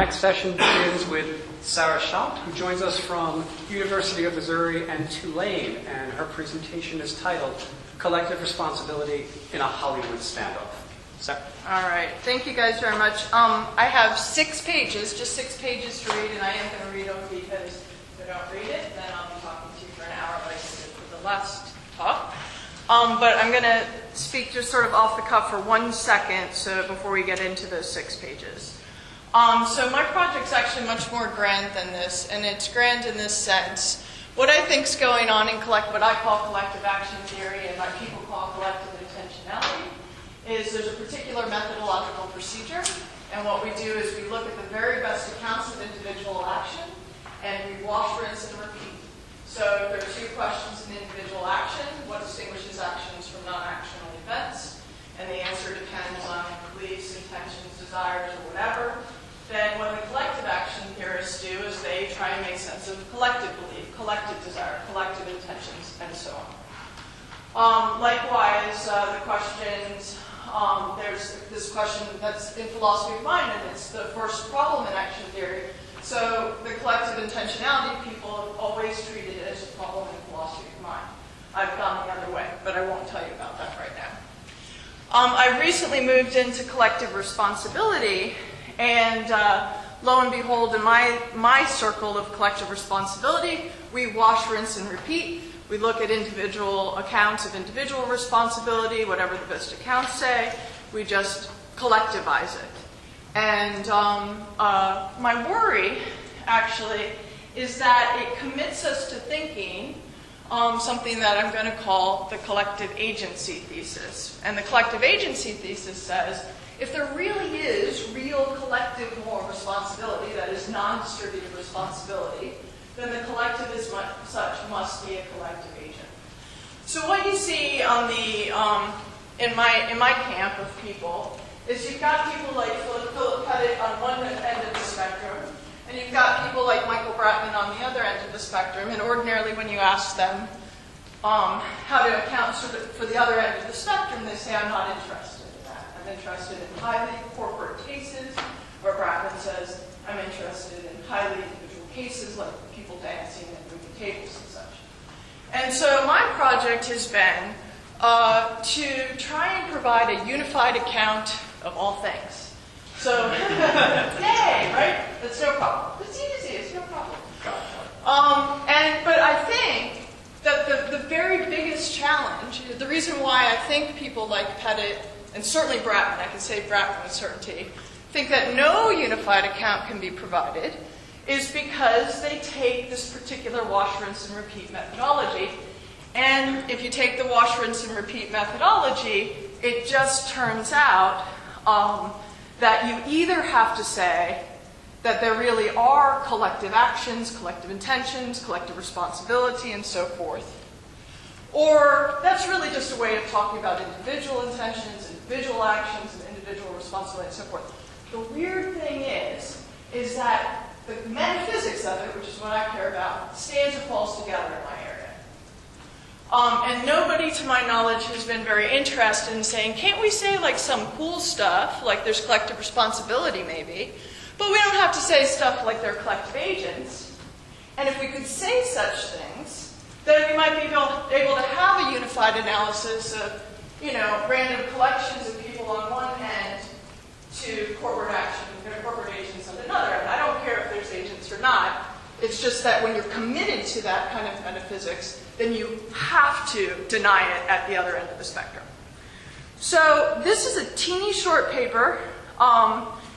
next session begins with Sara Chant, who joins us from University of Missouri and Tulane, and her presentation is titled Collective Responsibility in a Hollywood Standoff. Sarah? All right. Thank you guys very much. I have 6 pages, just 6 pages to read, and I am going to read them because if I don't read it, then I'll be talking to you for an hour like I did for the last talk. But I'm going to speak just sort of off the cuff for 1 second before we get into those 6 pages. So my project's actually much more grand than this, and it's grand in this sense. What I think's going on in what I call collective action theory and my people call collective intentionality is there's a particular methodological procedure, and what we do is we look at the very best accounts of individual action, and we wash, rinse, and repeat. So there are 2 questions in individual action: what distinguishes actions from non-actional events? And the answer depends on beliefs, intentions, desires, or whatever. Then what the collective action theorists do is they try and make sense of collective belief, collective desire, collective intentions, and so on. Likewise, the questions, there's this question that's in philosophy of mind, and it's the first problem in action theory. So the collective intentionality people have always treated it as a problem in philosophy of mind. I've gone the other way, but I won't tell you about that right now. I recently moved into collective responsibility, and lo and behold, in my circle of collective responsibility, we wash, rinse, and repeat. We look at individual accounts of individual responsibility, whatever the best accounts say. We just collectivize it. And my worry, actually, is that it commits us to thinking something that I'm going to call the collective agency thesis. And the collective agency thesis says, if there really is real collective moral responsibility, that is non-distributive responsibility, then the collective as such must be a collective agent. So what you see on the in my camp of people is you've got people like Philip Pettit on one end of the spectrum, and you've got people like Michael Bratman on the other end of the spectrum. And ordinarily, when you ask them how to account for the other end of the spectrum, they say, "I'm not interested in that. I'm interested in highly corporate cases," where Bratman says, "I'm interested in highly individual cases like people dancing and moving tables and such." And so my project has been to try and provide a unified account of all things. So, yay, right? That's no problem. It's easy. It's no problem. But I think that the very biggest challenge, the reason why I think people like Pettit, and certainly Bratman, I can say Bratman with certainty, think that no unified account can be provided, is because they take this particular wash, rinse, and repeat methodology. And if you take the wash, rinse, and repeat methodology, it just turns out that you either have to say that there really are collective actions, collective intentions, collective responsibility, and so forth. Or that's really just a way of talking about individual intentions, individual actions, and individual responsibility, and so forth. The weird thing is that the metaphysics of it, which is what I care about, stands or falls together in my area. And nobody, to my knowledge, has been very interested in saying, can't we say like some cool stuff, like there's collective responsibility maybe, but we don't have to say stuff like they're collective agents. And if we could say such things, then we might be able to have a unified analysis of, random collections of people on one end to corporate action, corporate agents on another end. I don't care if there's agents or not. It's just that when you're committed to that kind of metaphysics, then you have to deny it at the other end of the spectrum. So this is a teeny short paper.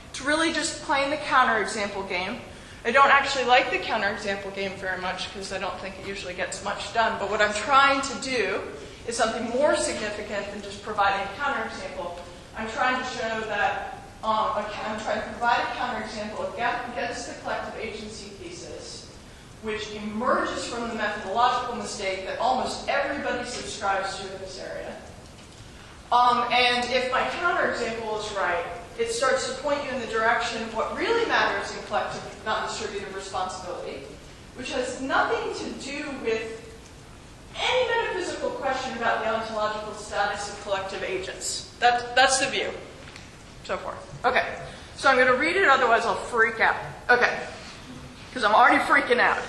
It's really just playing the counterexample game. I don't actually like the counterexample game very much because I don't think it usually gets much done. But what I'm trying to do is something more significant than just providing a counterexample. I'm trying to show that I'm trying to provide a counterexample against the collective agency thesis, which emerges from the methodological mistake that almost everybody subscribes to in this area. And if my counterexample is right, it starts to point you in the direction of what really matters in collective non-distributive responsibility, which has nothing to do with any metaphysical question about the ontological status of collective agents. That's the view. so forth. Okay, so I'm going to read it, otherwise I'll freak out. Okay, because I'm already freaking out.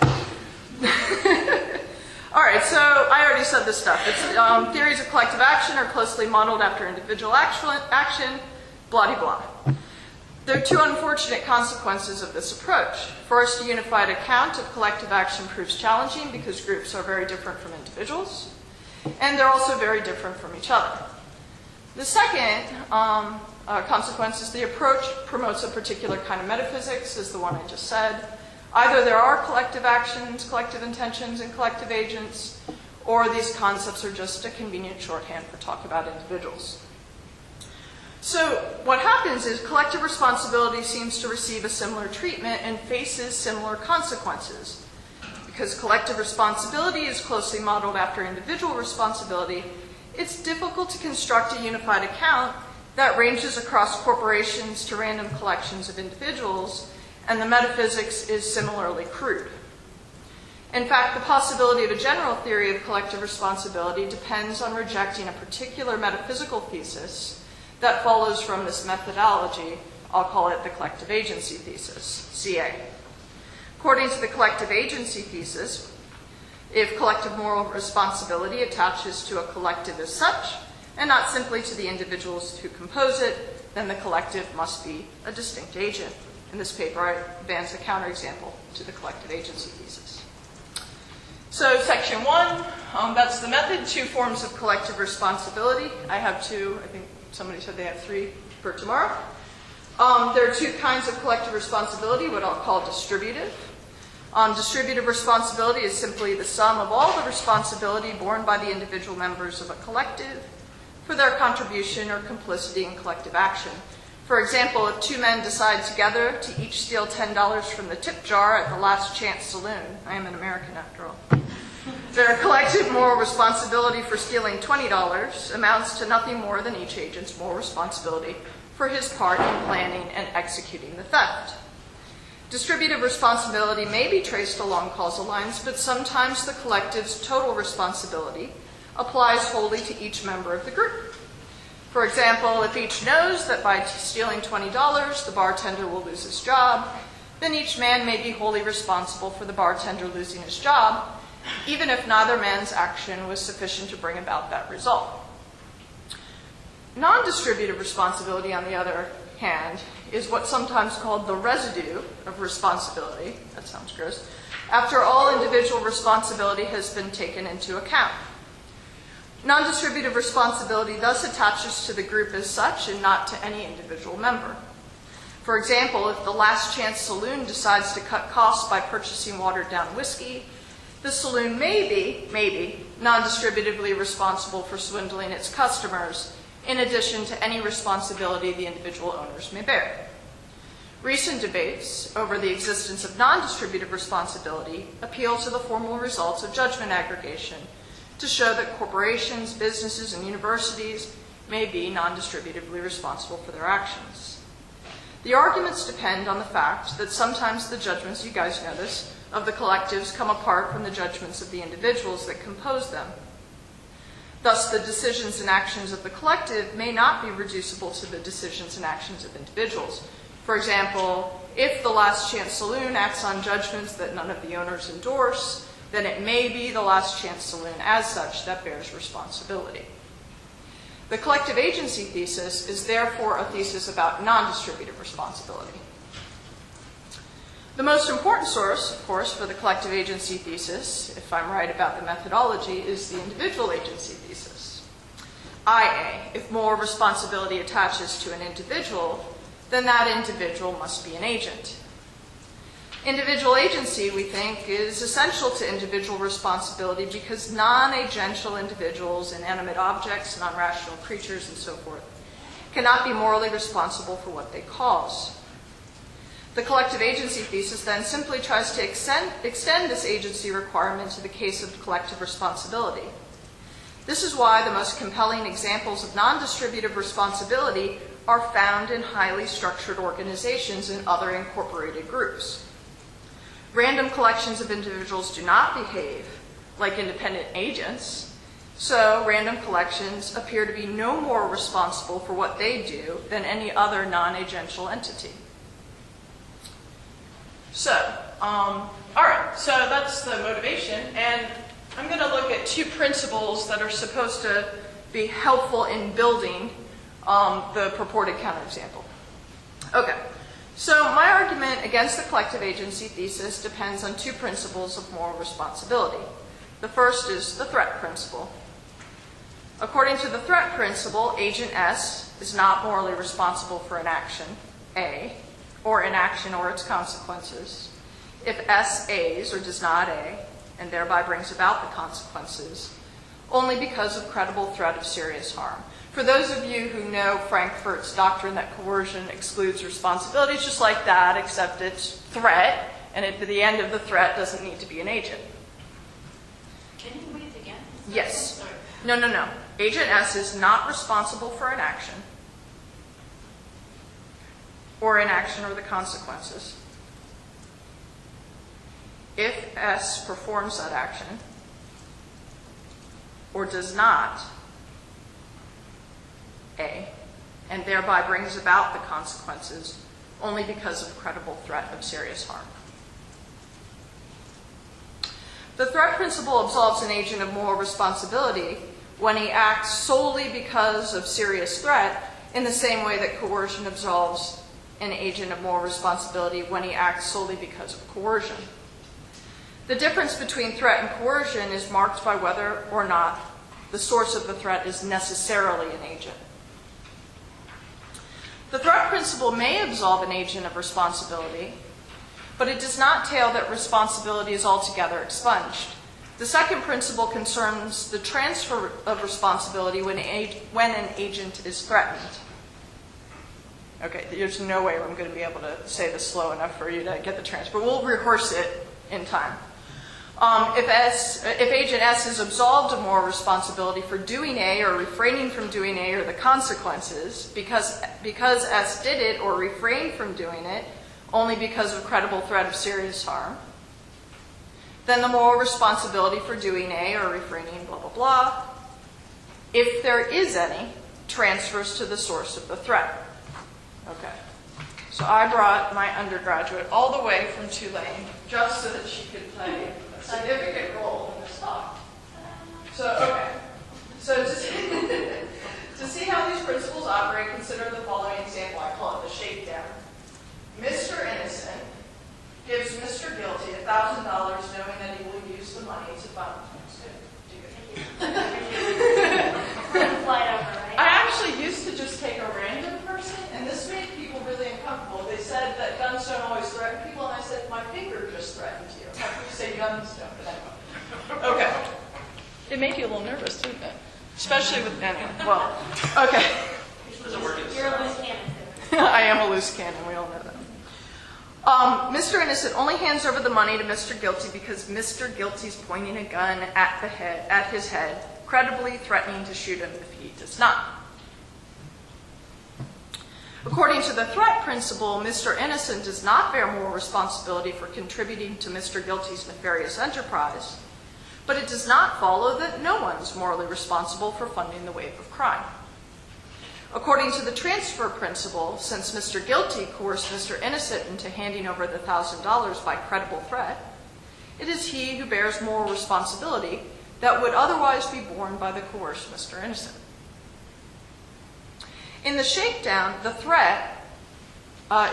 All right, so I already said this stuff. It's, theories of collective action are closely modeled after individual action, blah-de-blah. There are two unfortunate consequences of this approach. First, a unified account of collective action proves challenging because groups are very different from individuals, and they're also very different from each other. The second consequence is the approach promotes a particular kind of metaphysics, is the one I just said. Either there are collective actions, collective intentions, and collective agents, or these concepts are just a convenient shorthand for talk about individuals. So what happens is collective responsibility seems to receive a similar treatment and faces similar consequences. Because collective responsibility is closely modeled after individual responsibility, it's difficult to construct a unified account that ranges across corporations to random collections of individuals, and the metaphysics is similarly crude. In fact, the possibility of a general theory of collective responsibility depends on rejecting a particular metaphysical thesis that follows from this methodology. I'll call it the collective agency thesis, CA. According to the collective agency thesis, if collective moral responsibility attaches to a collective as such, and not simply to the individuals who compose it, then the collective must be a distinct agent. In this paper, I advance a counterexample to the collective agency thesis. So section 1, that's the method, 2 forms of collective responsibility. I have 2, I think somebody said they have 3 for tomorrow. There are 2 kinds of collective responsibility, what I'll call distributive. Distributive responsibility is simply the sum of all the responsibility borne by the individual members of a collective for their contribution or complicity in collective action. For example, if 2 men decide together to each steal $10 from the tip jar at the Last Chance Saloon, I am an American after all, their collective moral responsibility for stealing $20 amounts to nothing more than each agent's moral responsibility for his part in planning and executing the theft. Distributive responsibility may be traced along causal lines, but sometimes the collective's total responsibility applies wholly to each member of the group. For example, if each knows that by stealing $20, the bartender will lose his job, then each man may be wholly responsible for the bartender losing his job, even if neither man's action was sufficient to bring about that result. Non-distributive responsibility, on the other hand, is what's sometimes called the residue of responsibility. That sounds gross. After all individual responsibility has been taken into account. Non-distributive responsibility thus attaches to the group as such and not to any individual member. For example, if the Last Chance Saloon decides to cut costs by purchasing watered-down whiskey, the saloon may be non-distributively responsible for swindling its customers, in addition to any responsibility the individual owners may bear. Recent debates over the existence of non-distributive responsibility appeal to the formal results of judgment aggregation to show that corporations, businesses, and universities may be non-distributively responsible for their actions. The arguments depend on the fact that sometimes the judgments, you guys know this, of the collectives come apart from the judgments of the individuals that compose them. Thus, the decisions and actions of the collective may not be reducible to the decisions and actions of individuals. For example, if the Last Chance Saloon acts on judgments that none of the owners endorse, then it may be the Last Chance Saloon as such that bears responsibility. The collective agency thesis is therefore a thesis about non-distributive responsibility. The most important source, of course, for the collective agency thesis, if I'm right about the methodology, is the individual agency thesis. IA, if moral responsibility attaches to an individual, then that individual must be an agent. Individual agency, we think, is essential to individual responsibility because non-agential individuals, inanimate objects, non-rational creatures, and so forth, cannot be morally responsible for what they cause. The collective agency thesis then simply tries to extend this agency requirement to the case of collective responsibility. This is why the most compelling examples of non-distributive responsibility are found in highly structured organizations and other incorporated groups. Random collections of individuals do not behave like independent agents. So random collections appear to be no more responsible for what they do than any other non-agential entity. So, all right, so that's the motivation, and I'm going to look at two principles that are supposed to be helpful in building the purported counterexample. Okay, so my argument against the collective agency thesis depends on two principles of moral responsibility. The first is the threat principle. According to the threat principle, agent S is not morally responsible for an action, A, or inaction or its consequences, if S A's or does not A, and thereby brings about the consequences, only because of credible threat of serious harm. For those of you who know Frankfurt's doctrine that coercion excludes responsibility, it's just like that, except it's threat, and at the end of the threat doesn't need to be an agent. Can you read it again? Yes. No. Agent S is not responsible for an action or inaction or the consequences if S performs that action or does not A, and thereby brings about the consequences only because of credible threat of serious harm. The threat principle absolves an agent of moral responsibility when he acts solely because of serious threat, in the same way that coercion absolves an agent of moral responsibility when he acts solely because of coercion. The difference between threat and coercion is marked by whether or not the source of the threat is necessarily an agent. The threat principle may absolve an agent of responsibility, but it does not entail that responsibility is altogether expunged. The second principle concerns the transfer of responsibility when an agent is threatened. Okay, there's no way I'm going to be able to say this slow enough for you to get the transfer. We'll rehearse it in time. If agent S is absolved of moral responsibility for doing A or refraining from doing A or the consequences because S did it or refrained from doing it only because of credible threat of serious harm, then the moral responsibility for doing A or refraining blah, blah, blah, if there is any, transfers to the source of the threat. Okay. So I brought my undergraduate all the way from Tulane just so that she could play a significant role in this talk. So, okay. So to see how these principles operate, consider the following example. I call it the shakedown. Mr. Innocent gives Mr. Guilty $1,000 knowing that he will use the money to fund. I actually used to just take a random person, and this made people really uncomfortable. They said that guns don't always threaten people, and I said, my finger just threatened you. How can you say guns don't? But anyway. Okay. It made you a little nervous, didn't it? Especially with well, okay. You're a loose cannon. I am a loose cannon, we all know that. Mr. Innocent only hands over the money to Mr. Guilty because Mr. Guilty's pointing a gun at his head, credibly threatening to shoot him if he does not. According to the threat principle, Mr. Innocent does not bear moral responsibility for contributing to Mr. Guilty's nefarious enterprise, but it does not follow that no one is morally responsible for funding the wave of crime. According to the transfer principle, since Mr. Guilty coerced Mr. Innocent into handing over the $1,000 by credible threat, it is he who bears moral responsibility that would otherwise be borne by the coerced Mr. Innocent. In the shakedown, the threat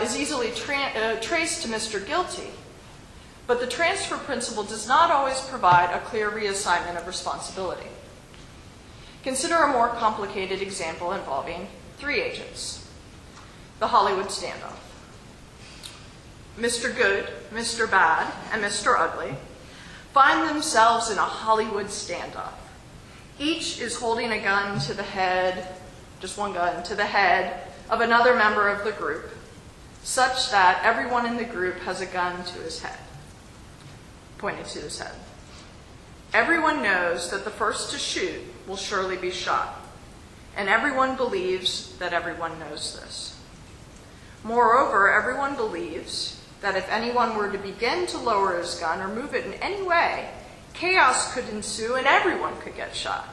is easily traced to Mr. Guilty, but the transfer principle does not always provide a clear reassignment of responsibility. Consider a more complicated example involving 3 agents. The Hollywood Standoff. Mr. Good, Mr. Bad, and Mr. Ugly find themselves in a Hollywood standoff. Each is holding a gun to the head, just one gun, to the head of another member of the group, such that everyone in the group has a gun to his head, pointed to his head. Everyone knows that the first to shoot will surely be shot, and everyone believes that everyone knows this. Moreover, everyone believes that if anyone were to begin to lower his gun or move it in any way, chaos could ensue and everyone could get shot.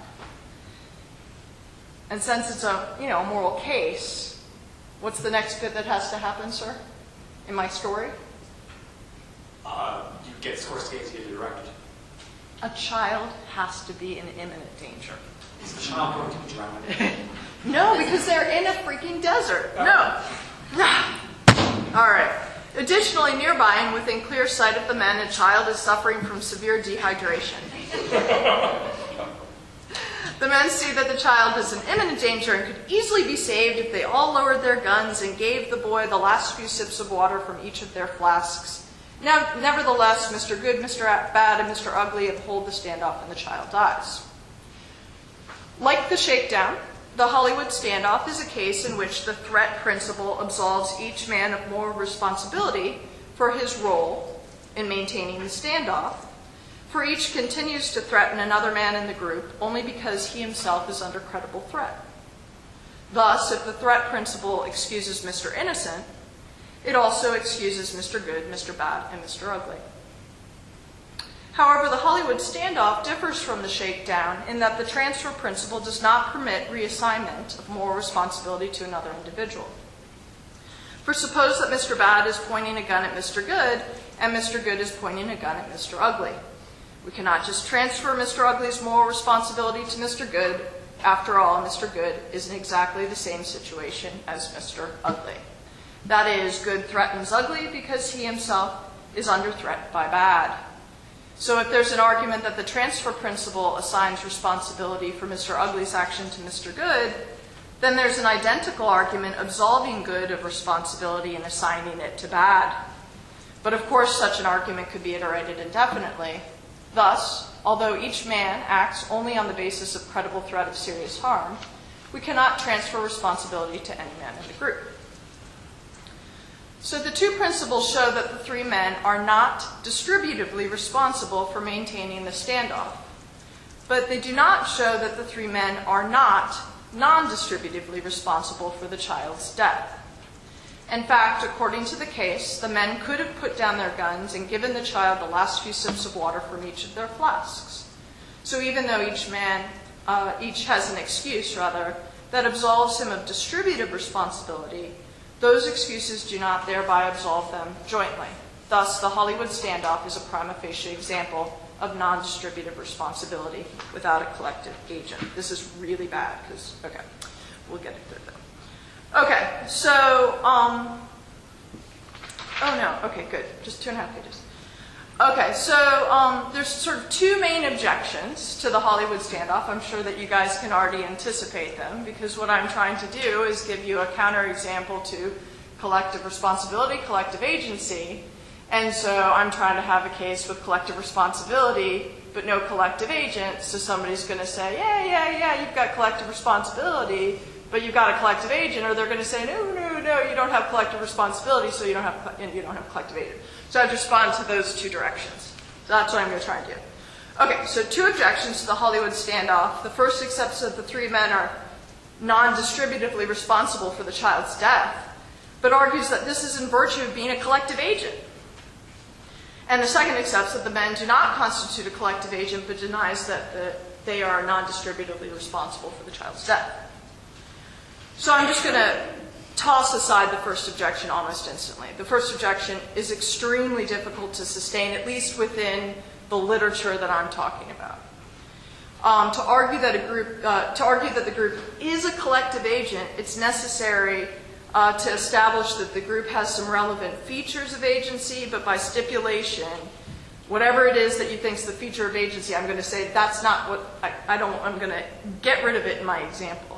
And since it's a moral case, what's the next bit that has to happen, sir, in my story? You get Scorsese to direct. A child has to be in imminent danger. Is the child going to be drowned? No, because they're in a freaking desert. No. All right. Additionally, nearby and within clear sight of the men, a child is suffering from severe dehydration. The men see that the child is in imminent danger and could easily be saved if they all lowered their guns and gave the boy the last few sips of water from each of their flasks. Now, nevertheless, Mr. Good, Mr. Bad, and Mr. Ugly uphold the standoff and the child dies. Like the shakedown, the Hollywood standoff is a case in which the threat principle absolves each man of moral responsibility for his role in maintaining the standoff, for each continues to threaten another man in the group only because he himself is under credible threat. Thus, if the threat principle excuses Mr. Innocent, it also excuses Mr. Good, Mr. Bad, and Mr. Ugly. However, the Hollywood standoff differs from the shakedown in that the transfer principle does not permit reassignment of moral responsibility to another individual. For suppose that Mr. Bad is pointing a gun at Mr. Good, and Mr. Good is pointing a gun at Mr. Ugly. We cannot just transfer Mr. Ugly's moral responsibility to Mr. Good. After all, Mr. Good is in exactly the same situation as Mr. Ugly. That is, Good threatens Ugly because he himself is under threat by Bad. So if there's an argument that the transfer principle assigns responsibility for Mr. Ugly's action to Mr. Good, then there's an identical argument absolving Good of responsibility and assigning it to Bad. But of course, such an argument could be iterated indefinitely. Thus, although each man acts only on the basis of credible threat of serious harm, we cannot transfer responsibility to any man in the group. So the two principles show that the three men are not distributively responsible for maintaining the standoff, but they do not show that the three men are not non-distributively responsible for the child's death. In fact, according to the case, the men could have put down their guns and given the child the last few sips of water from each of their flasks. So even though each has an excuse, that absolves him of distributive responsibility, those excuses do not thereby absolve them jointly. Thus, the Hollywood standoff is a prima facie example of non-distributive responsibility without a collective agent. This is really bad because, okay, we'll get it through though. Okay, so, oh no, okay, good, just 2.5 pages. Okay, so there's sort of two main objections to the Hollywood standoff. I'm sure that you guys can already anticipate them because what I'm trying to do is give you a counterexample to collective responsibility, collective agency. And so I'm trying to have a case with collective responsibility, but no collective agent. So somebody's going to say, yeah, you've got collective responsibility, but you've got a collective agent. Or they're going to say, no, you don't have collective responsibility, so you don't have collective agent. So I have to respond to those two directions. So that's what I'm going to try and do. Okay, so two objections to the Hollywood standoff. The first accepts that the three men are non-distributively responsible for the child's death, but argues that this is in virtue of being a collective agent. And the second accepts that the men do not constitute a collective agent, but denies that they are non-distributively responsible for the child's death. So I'm just going to toss aside the first objection almost instantly. The first objection is extremely difficult to sustain, at least within the literature that I'm talking about. To argue that the group is a collective agent, it's necessary to establish that the group has some relevant features of agency, but by stipulation, whatever it is that you think is the feature of agency, I'm going to say that's not what I'm going to get rid of it in my example.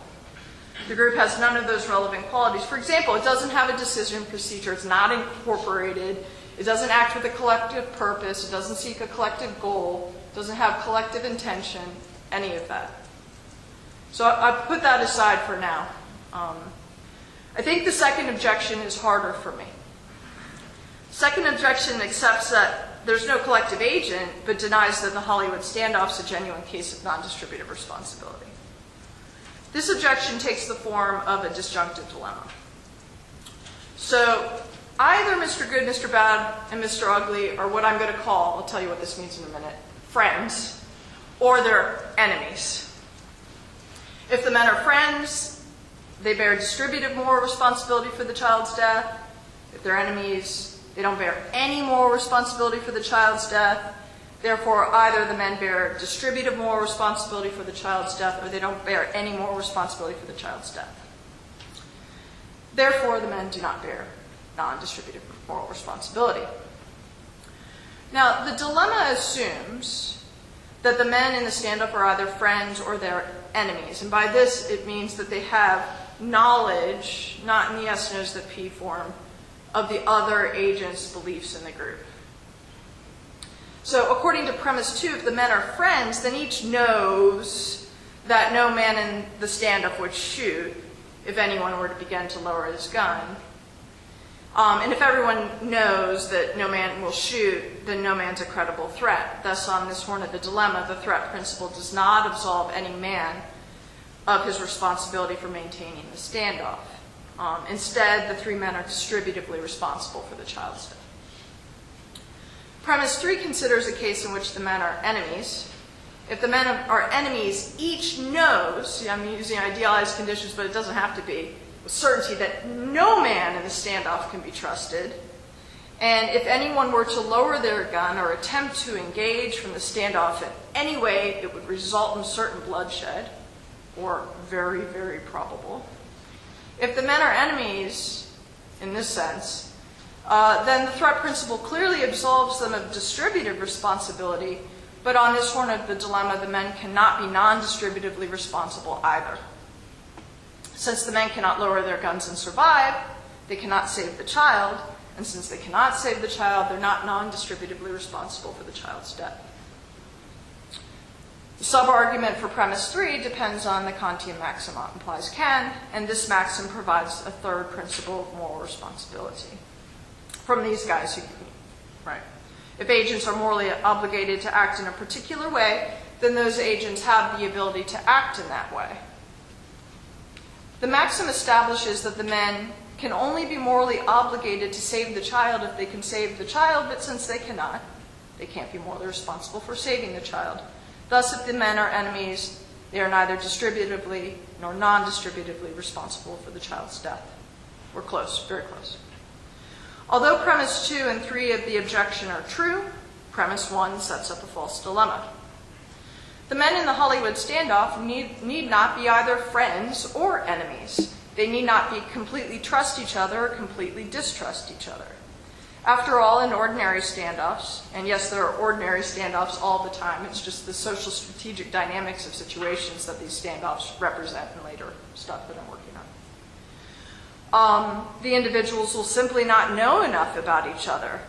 The group has none of those relevant qualities. For example, it doesn't have a decision procedure. It's not incorporated. It doesn't act with a collective purpose. It doesn't seek a collective goal. It doesn't have collective intention, any of that. So I put that aside for now. I think the second objection is harder for me. Second objection accepts that there's no collective agent, but denies that the Hollywood standoff is a genuine case of non-distributive responsibility. This objection takes the form of a disjunctive dilemma. So either Mr. Good, Mr. Bad, and Mr. Ugly are what I'm going to call, I'll tell you what this means in a minute, friends, or they're enemies. If the men are friends, they bear distributive moral responsibility for the child's death. If they're enemies, they don't bear any moral responsibility for the child's death. Therefore, either the men bear distributive moral responsibility for the child's death, or they don't bear any moral responsibility for the child's death. Therefore, the men do not bear non-distributive moral responsibility. Now, the dilemma assumes that the men in the standoff are either friends or they're enemies. And by this, it means that they have knowledge, not in the yes, knows, the P form, of the other agent's beliefs in the group. So according to premise 2, if the men are friends, then each knows that no man in the standoff would shoot if anyone were to begin to lower his gun. And if everyone knows that no man will shoot, then no man's a credible threat. Thus, on this horn of the dilemma, the threat principle does not absolve any man of his responsibility for maintaining the standoff. Instead, the 3 men are distributively responsible for the child's death. Premise 3 considers a case in which the men are enemies. If the men are enemies, each knows, I'm using idealized conditions, but it doesn't have to be, with certainty that no man in the standoff can be trusted. And if anyone were to lower their gun or attempt to engage from the standoff in any way, it would result in certain bloodshed, or very, very probable. If the men are enemies, in this sense, then the threat principle clearly absolves them of distributive responsibility, but on this horn of the dilemma, the men cannot be non-distributively responsible either. Since the men cannot lower their guns and survive, they cannot save the child, and since they cannot save the child, they're not non-distributively responsible for the child's death. The sub-argument for premise 3 depends on the Kantian maxim implies can, and this maxim provides a third principle of moral responsibility from these guys who, right? If agents are morally obligated to act in a particular way, then those agents have the ability to act in that way. The maxim establishes that the men can only be morally obligated to save the child if they can save the child, but since they cannot, they can't be morally responsible for saving the child. Thus, if the men are enemies, they are neither distributively nor non-distributively responsible for the child's death. We're close, very close. Although premise 2 and 3 of the objection are true, premise 1 sets up a false dilemma. The men in the Hollywood standoff need not be either friends or enemies. They need not be completely trust each other or completely distrust each other. After all, in ordinary standoffs, and yes, there are ordinary standoffs all the time, it's just the social strategic dynamics of situations that these standoffs represent in later stuff that I'm working on. The individuals will simply not know enough about each other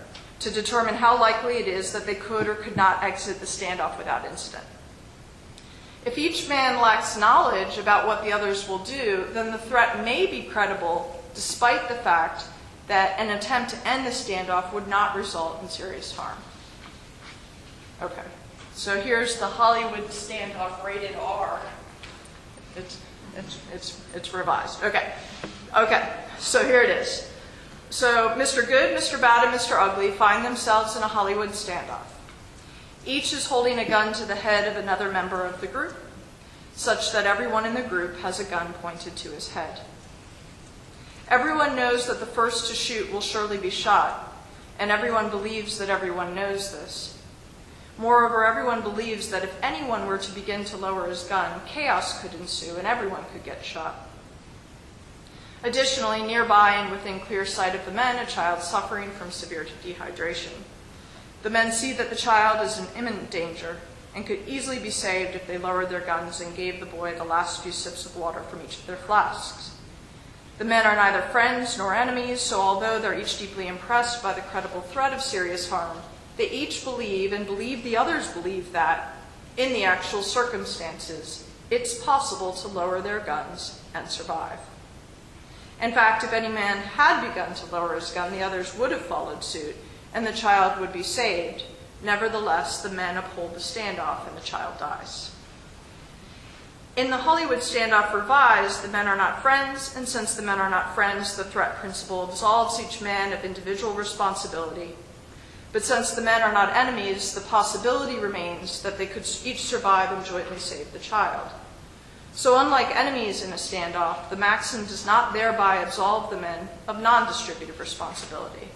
to determine how likely it is that they could or could not exit the standoff without incident. If each man lacks knowledge about what the others will do, then the threat may be credible despite the fact that an attempt to end the standoff would not result in serious harm. Okay, so here's the Hollywood standoff rated R. It's revised. Okay, so here it is. So Mr. Good, Mr. Bad, and Mr. Ugly find themselves in a Hollywood standoff. Each is holding a gun to the head of another member of the group, such that everyone in the group has a gun pointed to his head. Everyone knows that the first to shoot will surely be shot, and everyone believes that everyone knows this. Moreover, everyone believes that if anyone were to begin to lower his gun, chaos could ensue and everyone could get shot. Additionally, nearby and within clear sight of the men, a child suffering from severe dehydration. The men see that the child is in imminent danger and could easily be saved if they lowered their guns and gave the boy the last few sips of water from each of their flasks. The men are neither friends nor enemies, so although they're each deeply impressed by the credible threat of serious harm, they each believe and believe the others believe that, in the actual circumstances, it's possible to lower their guns and survive. In fact, if any man had begun to lower his gun, the others would have followed suit, and the child would be saved. Nevertheless, the men uphold the standoff, and the child dies. In the Hollywood standoff revised, the men are not friends, and since the men are not friends, the threat principle absolves each man of individual responsibility. But since the men are not enemies, the possibility remains that they could each survive and jointly save the child. So unlike enemies in a standoff, the maxim does not thereby absolve the men of non-distributive responsibility.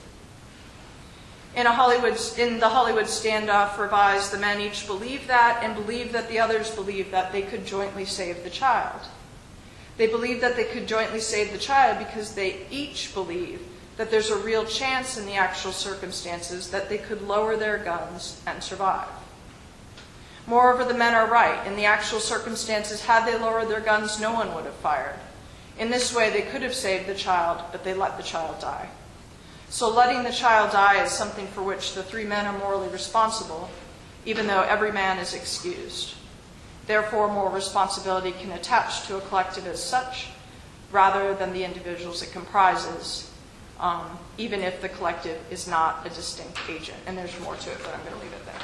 In the Hollywood Standoff revised, the men each believed that and believed that the others believed that they could jointly save the child. They believed that they could jointly save the child because they each believe that there's a real chance in the actual circumstances that they could lower their guns and survive. Moreover, the men are right. In the actual circumstances, had they lowered their guns, no one would have fired. In this way, they could have saved the child, but they let the child die. So letting the child die is something for which the three men are morally responsible, even though every man is excused. Therefore, moral responsibility can attach to a collective as such, rather than the individuals it comprises, even if the collective is not a distinct agent. And there's more to it, but I'm going to leave it there.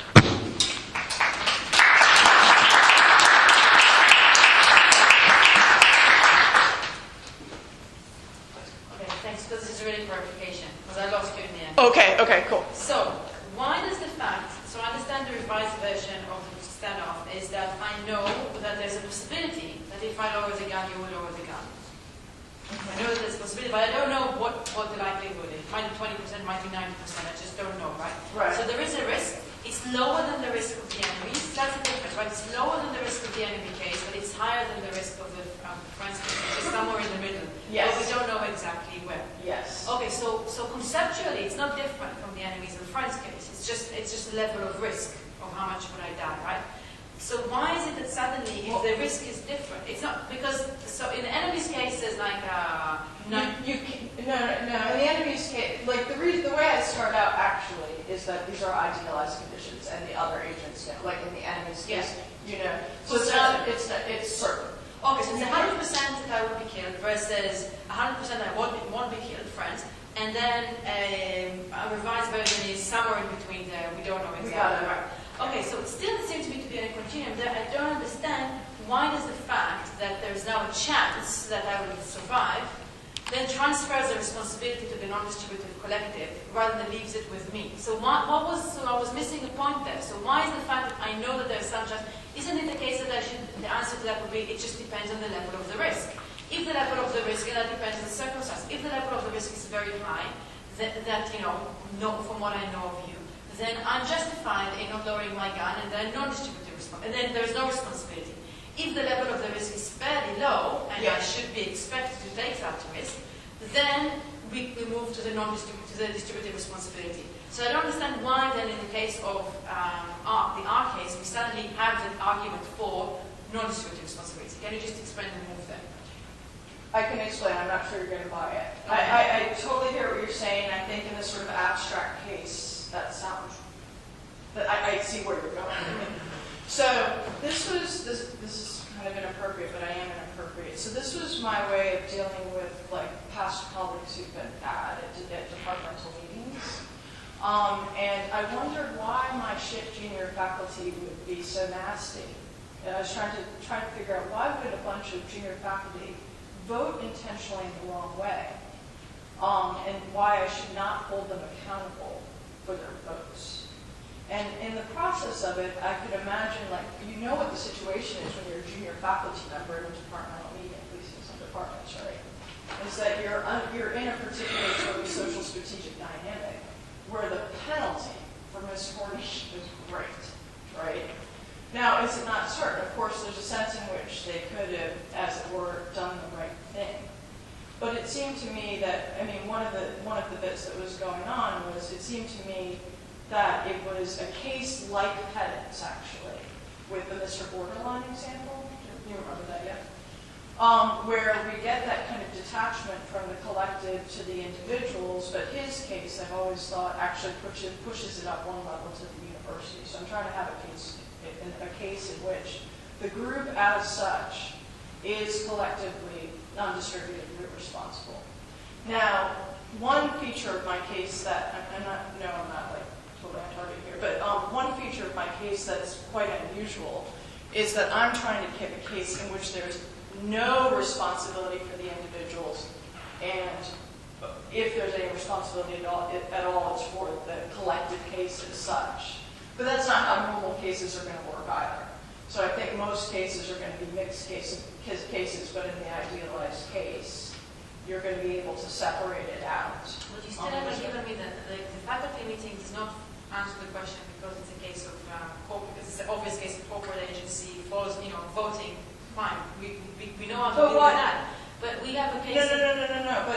Okay, thanks, because this is really clarification, because I lost you in the end. Okay, cool. So, why does the fact, so I understand the revised version of the standoff is that I know that there's a possibility that if I lower the gun, you will lower the gun. I know that there's a possibility, but I don't know what the likelihood is. It might be 20%, might be 90%, I just don't know, right? Right. So there is a risk. It's lower than the risk of the enemy. That's the difference, right? It's lower than the risk of the enemy case, but it's higher than the risk of the friend's case, which is somewhere in the middle. Yes. But we don't know exactly where. Yes. Okay, so conceptually, it's not different from the enemies and friends case. It's just a level of risk of how much would I die, right? So why is it that suddenly, if the risk is different, it's not because so in the enemy's case, there's like No. In the enemy's case, like the way I start out actually is that these are idealized conditions, and the other agents, like in the enemy's case, So it's certain. Okay, so it's 100% that I will be killed versus 100% I won't be killed, friends. And then a revised version is somewhere in between there. We don't know exactly. Right. Okay, so it still seems to me to be in a continuum there. I don't understand why does the fact that there is now a chance that I will survive then transfers the responsibility to the non-distributive collective rather than leaves it with me. So I was missing a point there. So why is the fact that I know that there's some chance? Isn't it the case that the answer to that would be it just depends on the level of the risk? If the level of the risk, and that depends on the circumstance, if the level of the risk is very high, from what I know of you, then I'm justified in not lowering my gun and then non-distributive responsibility. And then there's no responsibility. If the level of the risk is fairly low, and I should be expected to take that risk, then we move to the distributive responsibility. So I don't understand why then in the case of the R case, we suddenly have the argument for non-distributive responsibility. Can you just explain the move there? I can explain. I'm not sure you're going to buy it. I totally hear what you're saying. I think in this sort of abstract case, that sounds. I see where you're going. So this is kind of inappropriate, but I am inappropriate. So this was my way of dealing with like past colleagues who've been bad at departmental meetings. And I wondered why my shit junior faculty would be so nasty. And I was trying to figure out why would a bunch of junior faculty vote intentionally the wrong way, and why I should not hold them accountable for their votes. And in the process of it, I could imagine, like, what the situation is when you're a junior faculty member in a departmental meeting, at least in some departments, right? Is that you're in a particular sort of social strategic dynamic where the penalty for miscoordination is great, right? Now, is it not certain? Of course, there's a sense in which they could have, as it were, done the right thing. But it seemed to me that, one of the bits that was going on was, it seemed to me that it was a case like Pettit's, actually, with the Mr. Borderline example. Do you remember that yet? Where we get that kind of detachment from the collective to the individuals, but his case, I've always thought, actually pushes it up one level to the university. So I'm trying to have a case in which the group as such is collectively non-distributively responsible. Now, one feature of my case that, I'm not like totally on target here, but one feature of my case that's quite unusual is that I'm trying to give a case in which there's no responsibility for the individuals, and if there's any responsibility at all, it's for the collective case as such. But that's not how normal cases are going to work either. So I think most cases are going to be mixed cases, but in the idealized case, you're going to be able to separate it out. But you still haven't given me the faculty meeting does not answer the question because it's a case of because it's an obvious case of corporate agency, falls, voting. Fine, we know how to do that. But we have a case. No.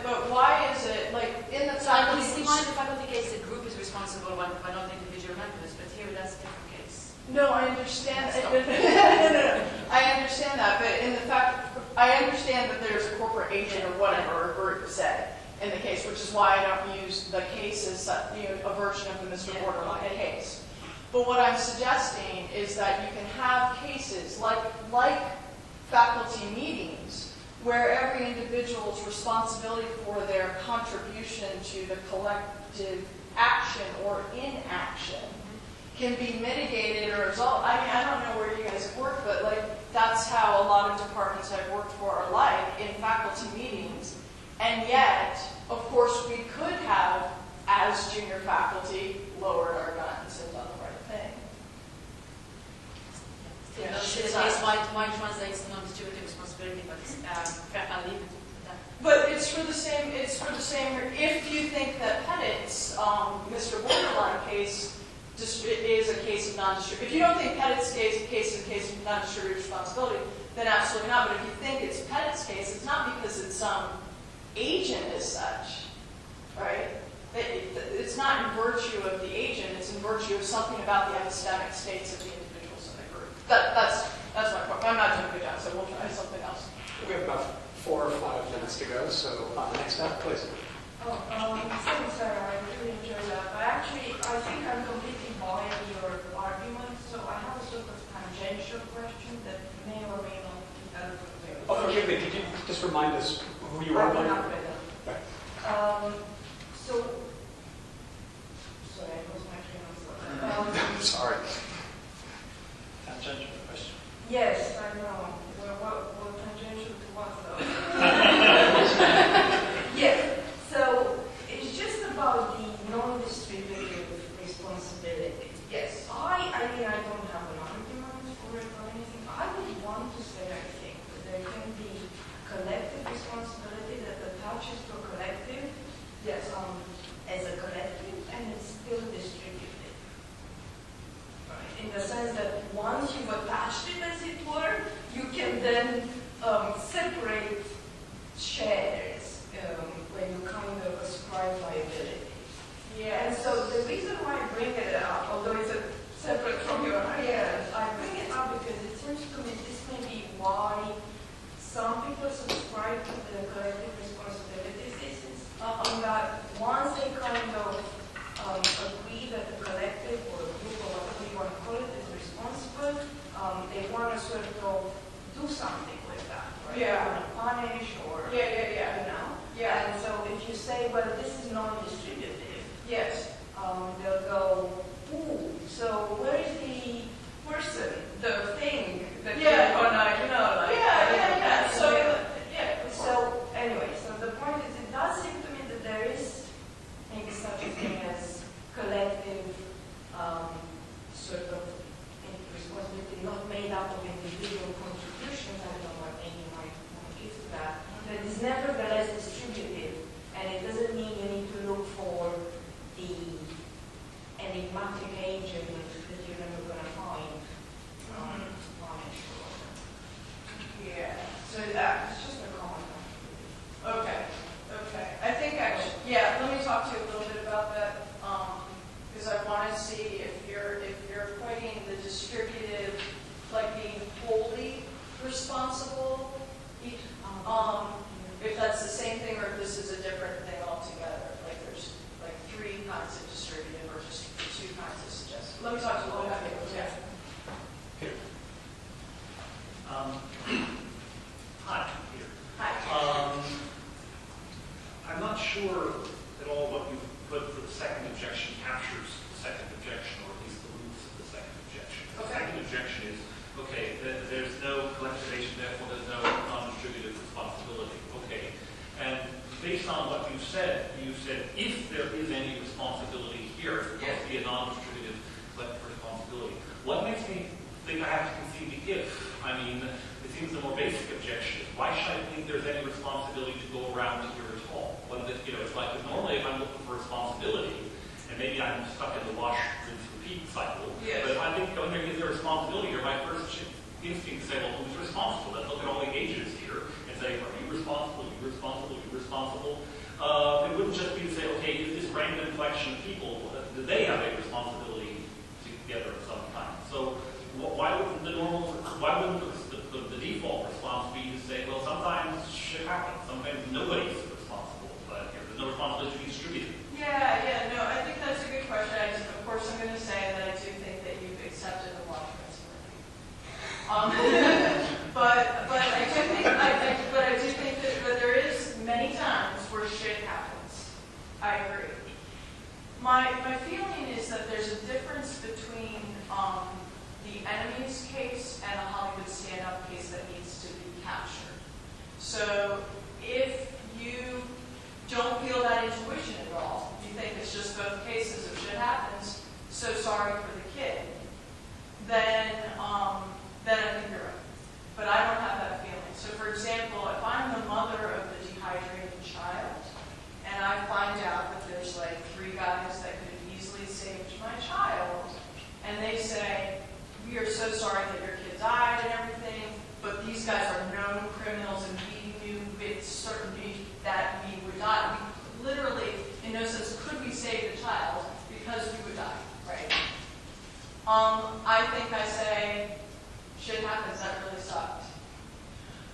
But why is it like in the faculty? In the faculty case, the group is responsible by not individual members. But here, that's a different case. No, I understand. No. I understand that, but in the fact, I understand that there's a corporate agent or whatever a group said in the case, which is why I don't use the case as a version of the Mr. Borderline case. But what I'm suggesting is that you can have cases like faculty meetings where every individual's responsibility for their contribution to the collective action or inaction can be mitigated or resolved. I mean, I don't know where you guys have worked, but that's how a lot of departments I've worked for are like in faculty meetings. And yet, of course, we could have, as junior faculty, lowered our guns and done the right thing. Yeah, the case might translate to non-distributive responsibility, but I'll leave it at that. But it's for the same. If you think that Pettit's Mr. Borderline case is a case of non-distributive, if you don't think Pettit's case is a case of non-distributive responsibility, then absolutely not. But if you think it's Pettit's case, it's not because it's some agent as such, right? It's not in virtue of the agent. It's in virtue of something about the epistemic states of the individuals in the group. That's my point. I'm not doing a good job, so we'll try something else. We have about 4 or 5 minutes to go, so next up, please. Thanks, Sarah. I really enjoyed that. But actually, I think I'm completely buying your argument, so I have a sort of tangential question that may or may not be helpful. Oh, forgive me. Could you just remind us who you are? I'm not ready. Right. Sorry, I lost my train of thought. I'm sorry. Tangential question. Yes, I know. Well, tangential to what, though? Yes. So it's just about the non-distributive responsibility. Yes. I mean, I don't have an argument for it or anything. I would want to say, I think, that there can be collective responsibility that attaches to a collective. Yes. As a collective, and it's still distributed. In the sense that once you've attached it, as it were, you can then separate shares when you kind of ascribe liability. Yeah. And so the reason why I bring it up, although it's separate from your ideas, I bring it up because it seems to me this may be why some people subscribe to the collective responsibility thesis, in that once they kind of agree that the collective or the group or whatever you want to call it is responsible, they want to sort of do something with that, right? Yeah. They want to punish or, Yeah. you know? Yeah. And so if you say, well, this is non-distributive, Yes. they'll go, ooh, so where is the person, the thing that Yeah. or not, you know, like, Yeah. So anyway, so the point is, it does seem to me that there is maybe such a thing as collective sort of responsibility, not made out of individual contributions. I don't know what Amy might give to that. That is nevertheless distributive, and it doesn't mean you need to look for the enigmatic agent that you're never going to find to punish or whatever. Yeah. So It's just a comment. Okay. I think actually, let me talk to you a little bit about that, because I want to see if you're equating the distributive, like being wholly responsible, if that's the same thing or if this is a different thing altogether. Like there's like 3 kinds of distributive or just 2 kinds of suggestive. Let me talk to you a little bit about it. Peter. Hi, Peter. Hi. I'm not sure at all what you put for the second objection captures the second objection, or at least the roots of the second objection. The Okay. second objection is, there's no collectivization, therefore there's no non-distributive responsibility. Okay. And based on what you said if there is any responsibility here, it must be a non-distributive collective responsibility. What makes me think I have to concede the if. I mean, it seems the more basic objection is, why should I think there's any responsibility to go around here at all? When the, it's like, normally if I'm looking for responsibility, and maybe I'm stuck in the wash, rinse, repeat cycle, Yes. but if I think, is there responsibility here, my first instinct to say, well, who's responsible? Let's look at all the ages here and say, are you responsible, you responsible, you responsible? It wouldn't just be to say, okay, is this random collection of people, do they have a responsibility together of some kind? So why wouldn't the default response be to say, well, sometimes shit happens, sometimes nobody's responsible, but there's no responsibility to be distributed. Yeah, no, I think that's a good question. Of course, I'm going to say that I do think that you've accepted the wash but I do think that there is many times where shit happens. I agree. My feeling is that there's a difference between the enemy's case and a Hollywood Standoff case that needs to be captured. So if you don't feel that intuition at all, you think it's just both cases of shit happens, so sorry for the kid, then I think you're right. But I don't have that feeling. So for example, if I'm the mother of the dehydrated child, and I find out that there's like 3 guys that could have easily saved my child, and they say, we are so sorry that your kid died and everything, but these guys are known criminals and we knew with certainty that we would die. We literally, in no sense, could we save the child because we would die, right? I think I say, shit happens, that really sucked.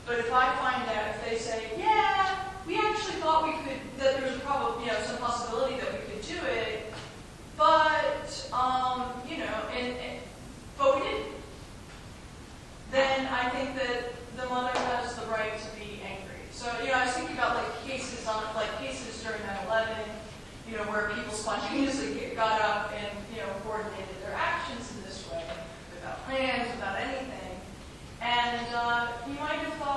But if I find out, if they say, yeah, we actually thought we could, that there was probably, some possibility that we could do it, but, but we didn't. Then I think that the mother has the right to be angry. So, I was thinking about cases during 9/11, where people spontaneously got up and, coordinated their actions in this way, without plans, without anything. And you might have thought,